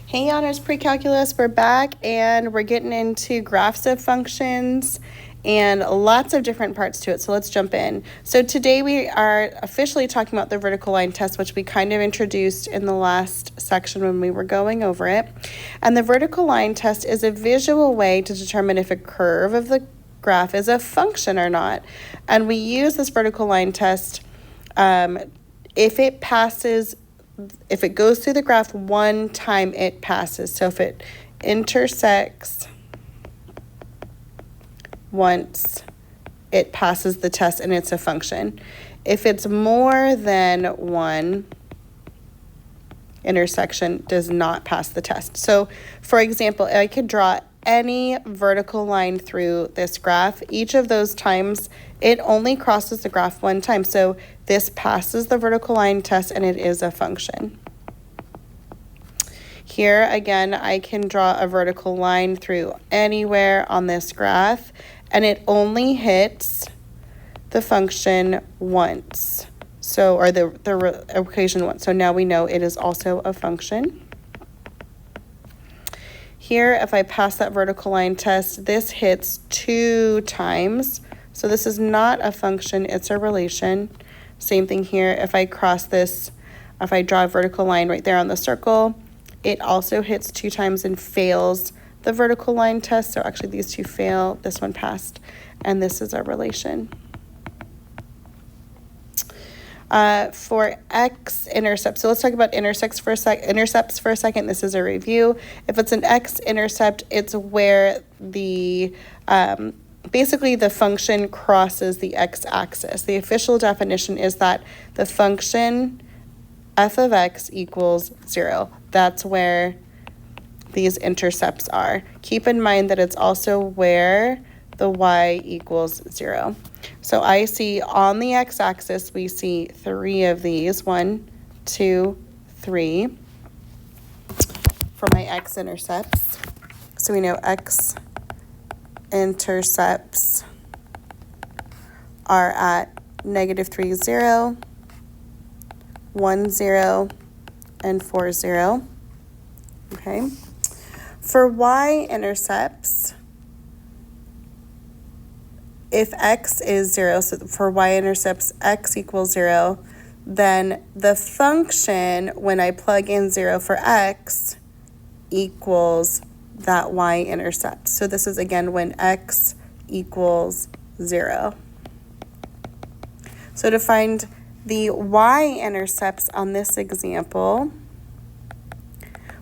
Hey Honors Pre-Calculus, we're back and we're getting into graphs of functions and lots of different parts to it, so let's jump in. So today we are officially talking about the vertical line test, which we kind of introduced in the last section when we were going over it. And the vertical line test is a visual way to determine if a curve of the graph is a function or not. And we use this vertical line test if it goes through the graph one time it passes. So if it intersects once, it passes the test and it's a function. If it's more than one intersection, does not pass the test. So for example, I could draw any vertical line through this graph. Each of those times, it only crosses the graph one time. So this passes the vertical line test and it is a function. Here again, I can draw a vertical line through anywhere on this graph and it only hits the function once. So, or the equation once. So now we know it is also a function. Here, if I pass that vertical line test, this hits 2 times. So this is not a function, it's a relation. Same thing here, if I cross this, if I draw a vertical line right there on the circle, it also hits 2 times and fails the vertical line test. So actually these two fail, this one passed, and this is a relation. For x-intercept, so let's talk about intercepts for a second. This is a review. If it's an x-intercept, it's where the basically the function crosses the x-axis. The official definition is that the function f of x equals 0. That's where these intercepts are. Keep in mind that it's also where the y equals 0. So I see on the x-axis, we see 3 of these, 1, 2, 3, for my x-intercepts. So we know x-intercepts are at -3, 0, 1, 0, and 4, 0. Okay. For y-intercepts, if x is 0, so for y-intercepts x equals 0, then the function, when I plug in 0 for x, equals that y-intercept. So this is, again, when x equals 0. So to find the y-intercepts on this example,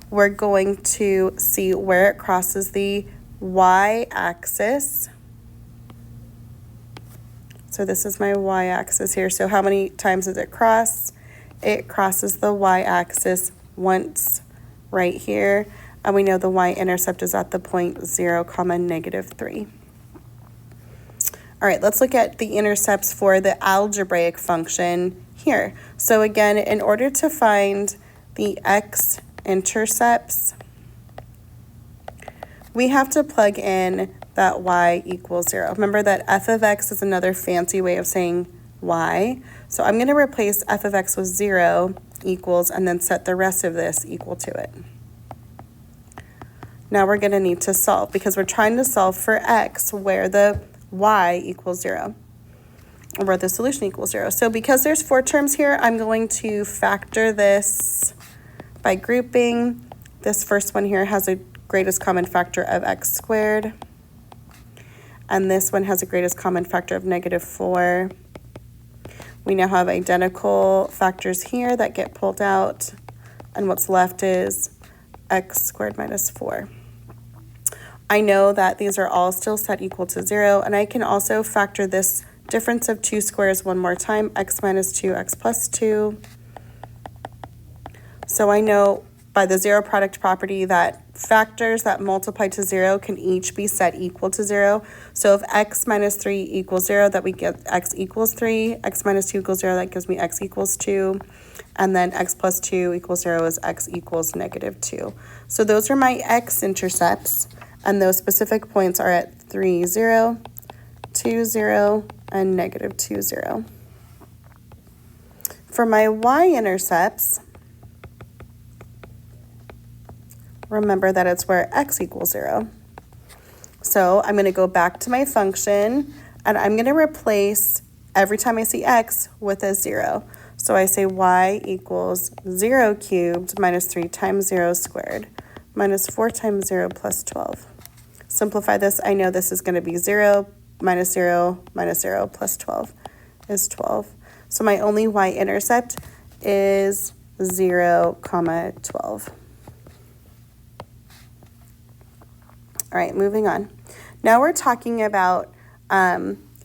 we're going to see where it crosses the y-axis. So this is my y-axis here. So how many times does it cross? It crosses the y-axis once right here. And we know the y-intercept is at the point 0, -3. All right, let's look at the intercepts for the algebraic function here. So again, in order to find the x-intercepts, we have to plug in that y equals 0. Remember that f of x is another fancy way of saying y. So I'm going to replace f of x with 0 equals and then set the rest of this equal to it. Now we're going to need to solve because we're trying to solve for x where the y equals 0, or where the solution equals 0. So because there's 4 terms here, I'm going to factor this by grouping. This first one here has a greatest common factor of x squared. And this one has a greatest common factor of -4. We now have identical factors here that get pulled out. And what's left is x squared minus 4. I know that these are all still set equal to 0. And I can also factor this difference of 2 squares one more time, x minus 2, x plus 2. So I know by the zero product property that factors that multiply to 0 can each be set equal to 0. So if x minus 3 equals 0, that we get x equals 3. X minus 2 equals 0, that gives me x equals 2. And then x plus 2 equals 0 is x equals -2. So those are my x-intercepts. And those specific points are at 3, 0, 2, 0, and -2, 0. For my y-intercepts, remember that it's where x equals 0. So I'm going to go back to my function, and I'm going to replace every time I see x with a 0. So I say y equals 0 cubed minus 3 times 0 squared minus 4 times 0 plus 12. Simplify this. I know this is going to be 0 minus 0 minus 0 plus 12 is 12. So my only y-intercept is 0, 12. All right, moving on. Now we're talking about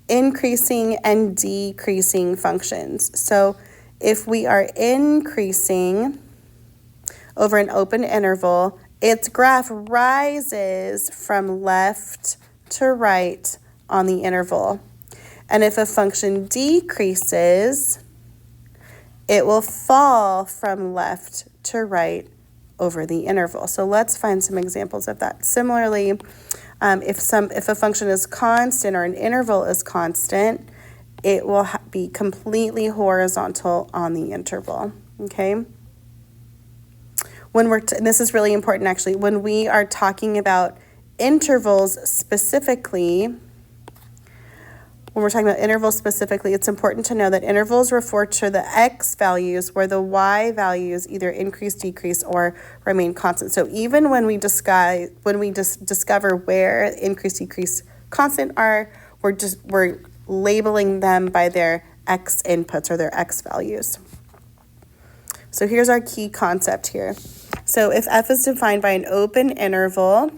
increasing and decreasing functions. So if we are increasing over an open interval, its graph rises from left to right on the interval. And if a function decreases, it will fall from left to right over the interval. So let's find some examples of that. Similarly, if a function is constant or an interval is constant, it will be completely horizontal on the interval, okay? When and this is really important actually, when we are talking about intervals specifically, when we're talking about intervals specifically, it's important to know that intervals refer to the x values where the y values either increase, decrease, or remain constant. So even when we discover where increase, decrease, constant are, we're labeling them by their x inputs or their x values. So here's our key concept here. So if f is defined by an open interval,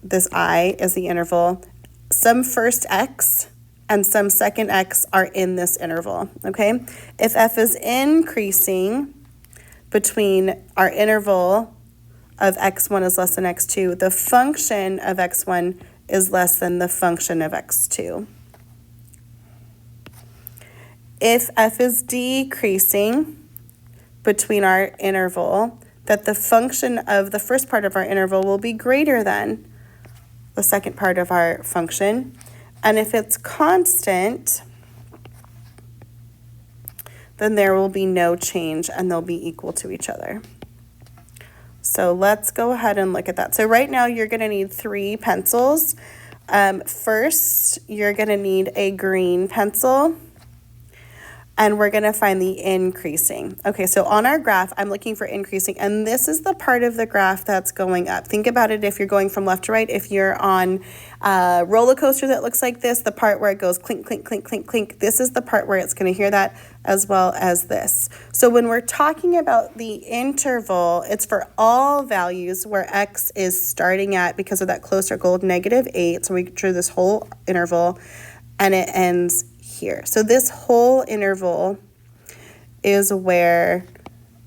this I is the interval, some first x and some second x are in this interval, okay? If f is increasing between our interval of x1 is less than x2, the function of x1 is less than the function of x2. If f is decreasing between our interval, that the function of the first part of our interval will be greater than the second part of our function. And if it's constant, then there will be no change and they'll be equal to each other. So let's go ahead and look at that. So right now you're going to need 3 pencils. First, you're going to need a green pencil. And we're going to find the increasing. Okay, so on our graph, I'm looking for increasing, and this is the part of the graph that's going up. Think about it if you're going from left to right. If you're on a roller coaster that looks like this, the part where it goes clink, clink, clink, clink, clink, this is the part where it's going to hear that, as well as this. So when we're talking about the interval, it's for all values where x is starting at, because of that closed circle, -8. So we drew this whole interval, and it ends here. So this whole interval is where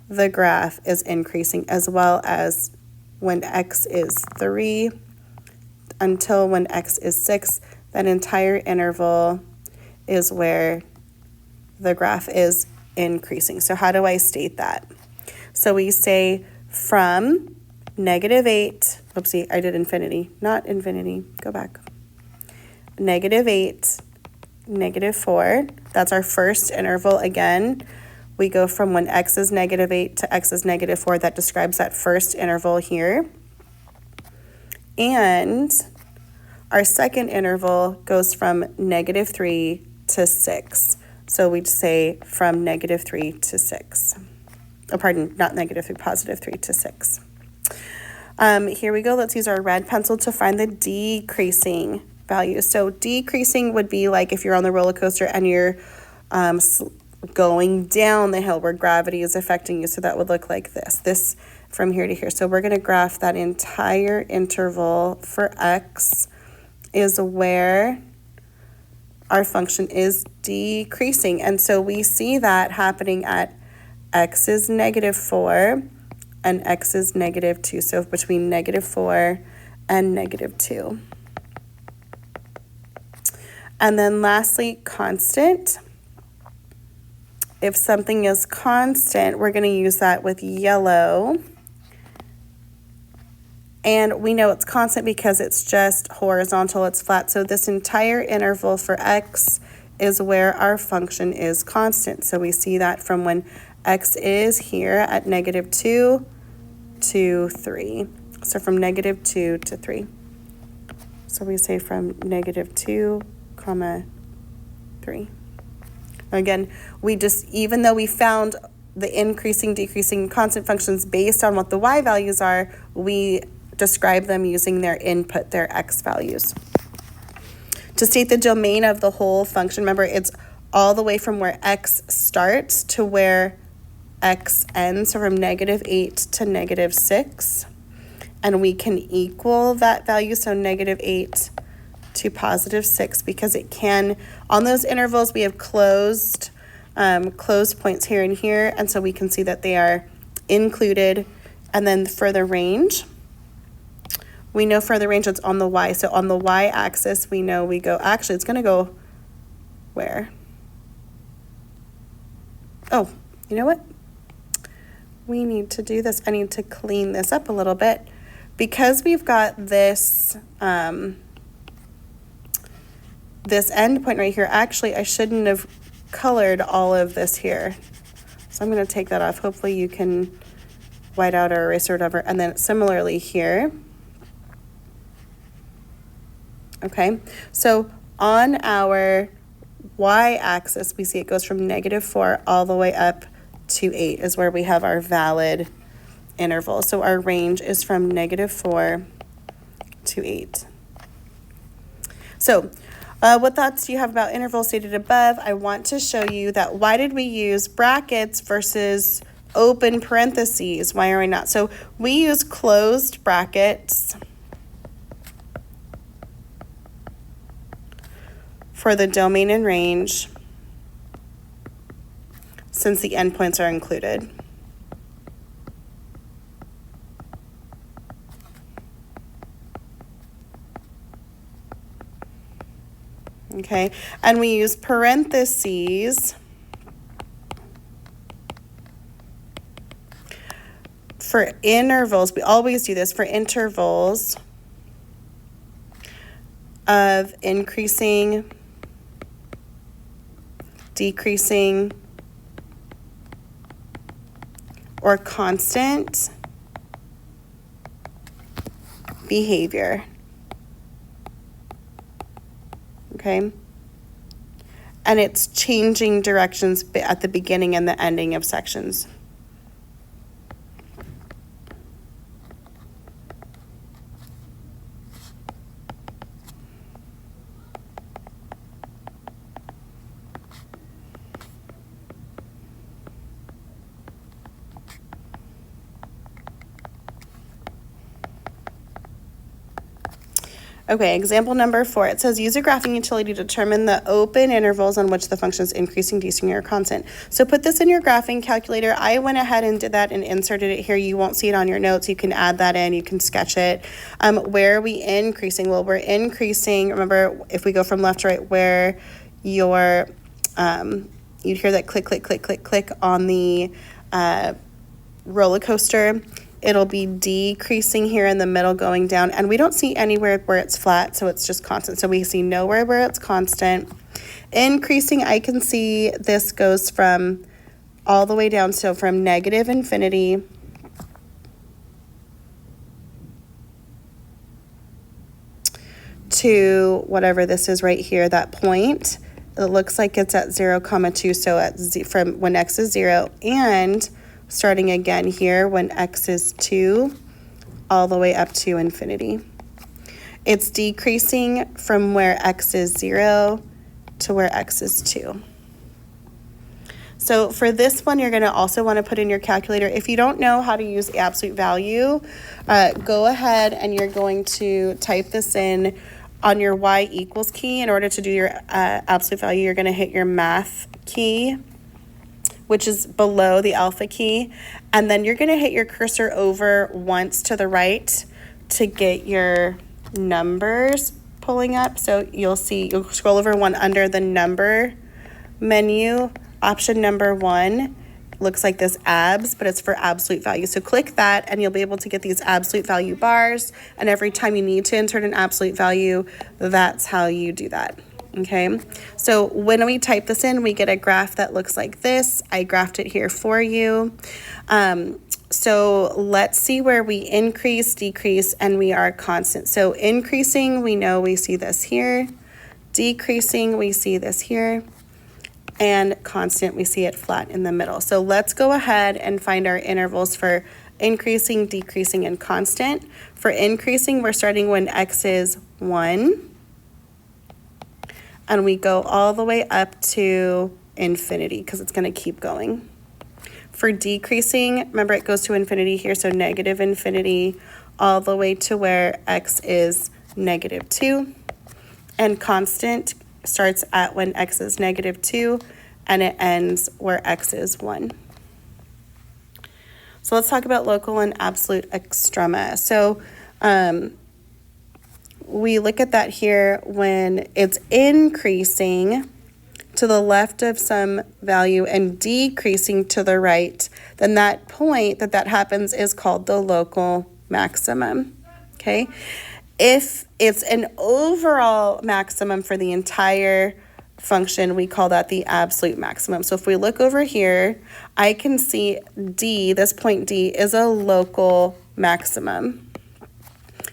the graph is increasing, as well as when x is 3 until when x is 6. That entire interval is where the graph is increasing. So how do I state that? So we say from -8, oopsie, I did infinity, not infinity, go back. -8, -4, that's our first interval. Again, we go from when x is -8 to x is -4. That describes that first interval here. And our second interval goes from -3 to 6. So we'd say from -3 to 6. Oh, pardon, not -3, +3 to 6. Here we go. Let's use our red pencil to find the decreasing value. So decreasing would be like if you're on the roller coaster and you're going down the hill where gravity is affecting you. So that would look like this from here to here. So we're going to graph that entire interval for x is where our function is decreasing. And so we see that happening at x is -4 and x is -2. So between -4 and -2. And then lastly, constant. If something is constant, we're going to use that with yellow. And we know it's constant because it's just horizontal, it's flat. So this entire interval for x is where our function is constant. So we see that from when x is here at -2 to 3. So from negative 2 to 3. So we say from negative 2, comma 3. Again, we just, even though we found the increasing, decreasing constant functions based on what the y values are, we describe them using their input, their x values. To state the domain of the whole function, remember it's all the way from where x starts to where x ends, so from negative 8 to negative 6. And we can equal that value, so negative 8 to positive 6, because it can, on those intervals, we have closed points here and here, and so we can see that they are included. And then for the range, we know for the range it's on the y. So on the y-axis, we know we go, actually, it's going to go where? Oh, you know what? We need to do this. I need to clean this up a little bit. Because we've got this, this end point right here, actually, I shouldn't have colored all of this here. So I'm going to take that off. Hopefully you can white out or erase or whatever. And then similarly here. Okay, so on our y-axis, we see it goes from negative 4 all the way up to 8 is where we have our valid interval. So our range is from negative 4 to 8. So what thoughts do you have about intervals stated above? I want to show you that why did we use brackets versus open parentheses? Why are we not? So we use closed brackets for the domain and range since the endpoints are included. Okay, and we use parentheses for intervals. We always do this for intervals of increasing, decreasing, or constant behavior. Okay? And it's changing directions at the beginning and the ending of sections. Okay, example number 4. It says use a graphing utility to determine the open intervals on which the function is increasing, decreasing, or constant. So put this in your graphing calculator. I went ahead and did that and inserted it here. You won't see it on your notes. You can add that in. You can sketch it. Where are we increasing? Well, we're increasing. Remember, if we go from left to right, where your you'd hear that click, click, click, click, click on the roller coaster. It'll be decreasing here in the middle, going down, and we don't see anywhere where it's flat, so it's just constant. So we see nowhere where it's constant. Increasing, I can see this goes from all the way down, so from negative infinity to whatever this is right here, that point. It looks like it's at 0, 2, so from when x is 0, and starting again here when x is 2 all the way up to infinity. It's decreasing from where x is 0 to where x is 2. So for this one, you're going to also want to put in your calculator. If you don't know how to use absolute value, go ahead and you're going to type this in on your y equals key. In order to do your absolute value, you're going to hit your math key, which is below the alpha key, and then you're going to hit your cursor over once to the right to get your numbers pulling up. So you'll scroll over one under the number menu. Option number 1 looks like this abs, but it's for absolute value. So click that and you'll be able to get these absolute value bars, and every time you need to insert an absolute value, that's how you do that. Okay, so when we type this in, we get a graph that looks like this. I graphed it here for you. So let's see where we increase, decrease, and we are constant. So increasing, we know we see this here. Decreasing, we see this here. And constant, we see it flat in the middle. So let's go ahead and find our intervals for increasing, decreasing, and constant. For increasing, we're starting when x is 1. And we go all the way up to infinity because it's going to keep going. For decreasing, remember it goes to infinity here, so negative infinity all the way to where x is negative 2. And constant starts at when x is negative 2 and it ends where x is 1. So let's talk about local and absolute extrema. So we look at that here when it's increasing to the left of some value and decreasing to the right, then that point that happens is called the local maximum, okay? If it's an overall maximum for the entire function, we call that the absolute maximum. So if we look over here, I can see D, this point D, is a local maximum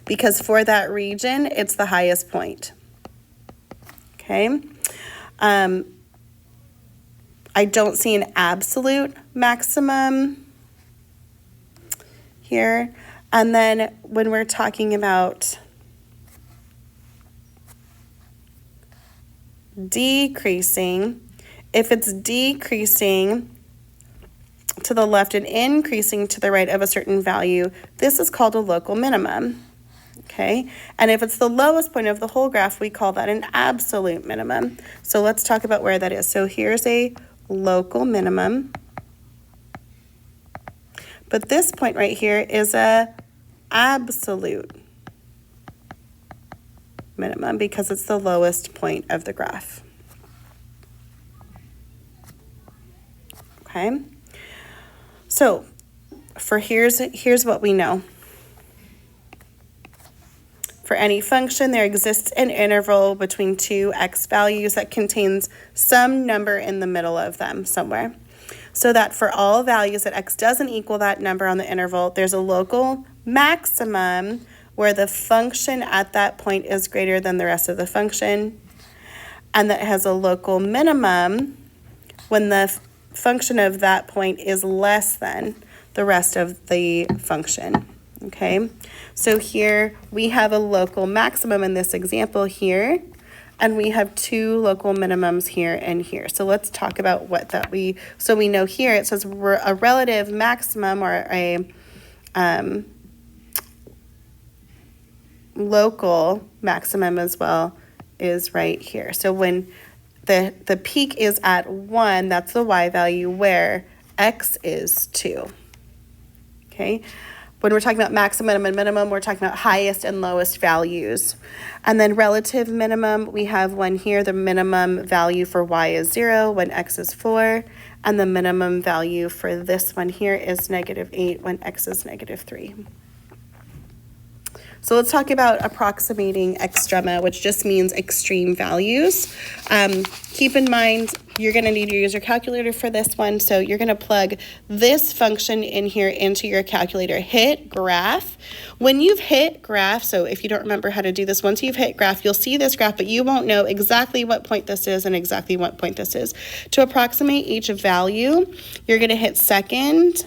because for that region, it's the highest point, okay? I don't see an absolute maximum here. And then when we're talking about decreasing, if it's decreasing to the left and increasing to the right of a certain value, this is called a local minimum, okay? And if it's the lowest point of the whole graph, we call that an absolute minimum. So let's talk about where that is. So here's a local minimum, but this point right here is a absolute minimum because it's the lowest point of the graph. Okay, so for here's what we know. For any function, there exists an interval between two x values that contains some number in the middle of them somewhere. So that for all values that x doesn't equal that number on the interval, there's a local maximum where the function at that point is greater than the rest of the function, and that has a local minimum when the function of that point is less than the rest of the function. Okay, so here we have a local maximum in this example here, and we have two local minimums here and here. So let's talk about what that so we know here it says we're a relative maximum or a local maximum as well is right here. So when the peak is at 1, that's the y value where x is 2. Okay. When we're talking about maximum and minimum, we're talking about highest and lowest values. And then relative minimum, we have one here. The minimum value for y is 0 when x is 4. And the minimum value for this one here is -8 when x is -3. So let's talk about approximating extrema, which just means extreme values. Keep in mind, you're going to need to use your calculator for this one. So you're going to plug this function in here into your calculator. Hit graph. When you've hit graph, so if you don't remember how to do this, once you've hit graph, you'll see this graph, but you won't know exactly what point this is and exactly what point this is. To approximate each value, you're going to hit second,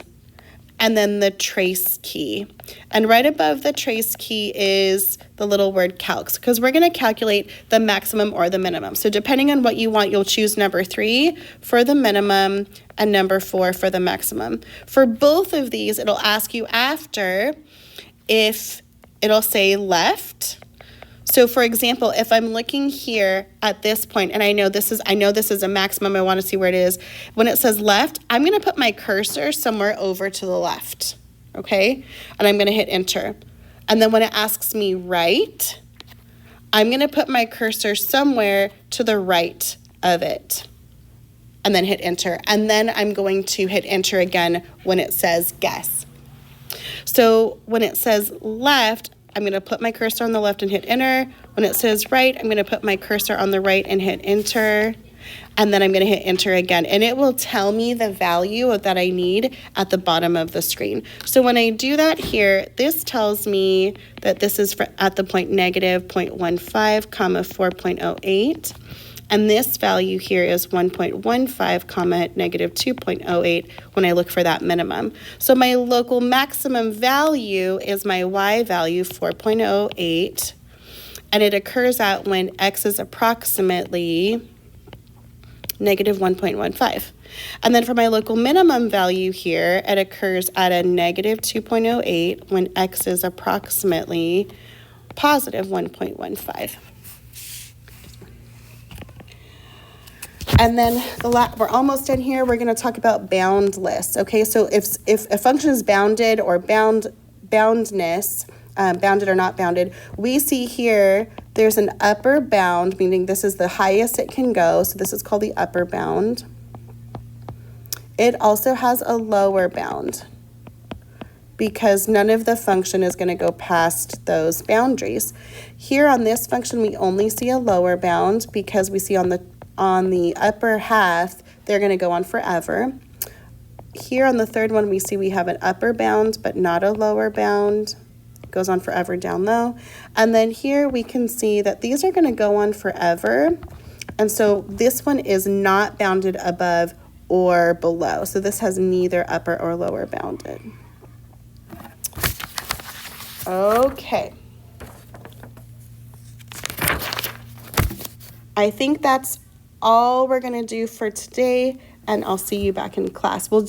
and then the trace key. And right above the trace key is the little word calcs, because we're going to calculate the maximum or the minimum. So depending on what you want, you'll choose number 3 for the minimum and number 4 for the maximum. For both of these, it'll ask you after if it'll say left. So for example, if I'm looking here at this point, and I know this is a maximum, I want to see where it is. When it says left, I'm going to put my cursor somewhere over to the left, okay? And I'm going to hit enter. And then when it asks me right, I'm going to put my cursor somewhere to the right of it, and then hit enter. And then I'm going to hit enter again when it says guess. So when it says left, I'm going to put my cursor on the left and hit enter. When it says right, I'm going to put my cursor on the right and hit enter. And then I'm going to hit enter again, and it will tell me the value that I need at the bottom of the screen. So when I do that here, this tells me that this is at the point negative 0.15 comma 4.08. And this value here is 1.15 comma negative 2.08 when I look for that minimum. So my local maximum value is my y value, 4.08, and it occurs at when x is approximately negative 1.15. And then for my local minimum value here, it occurs at a negative 2.08 when x is approximately positive 1.15. And then we're almost done here. We're going to talk about boundless. Okay, so if a function is bounded or boundness, bounded or not bounded, we see here there's an upper bound, meaning this is the highest it can go. So this is called the upper bound. It also has a lower bound because none of the function is going to go past those boundaries. Here on this function, we only see a lower bound because we see on the upper half, they're going to go on forever. Here on the third one, we see we have an upper bound, but not a lower bound. It goes on forever down low. And then here we can see that these are going to go on forever. And so this one is not bounded above or below. So this has neither upper or lower bounded. Okay. I think that's all we're going to do for today, and I'll see you back in class. We'll do